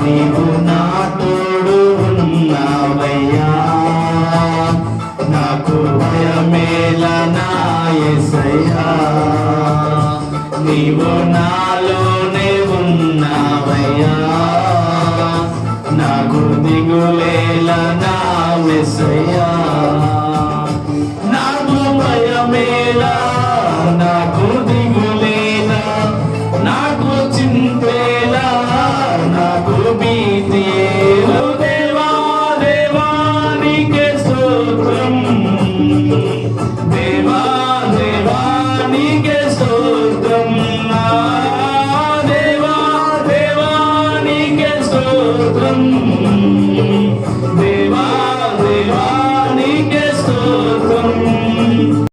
నీవు నా తోడు ఉన్నావయ్యా, నాకు భయమేల నా యేసయ్యా. నీవు నాలోనే ఉన్నావయ్యా, నాకు దిగులేల నా యేసయ్యా. నాకు భయమేలా, నాకు దిగులేలా, నాకు చింతేలా, నాకు భీతియేలా. దేవా దేవా నీకే స్తోత్రం, దేవా దేవా నీకే స్తోత్రం, దేవా దేవా నీకే స్తోత్రం, దేవా దేవా నీకే స్తోత్రం.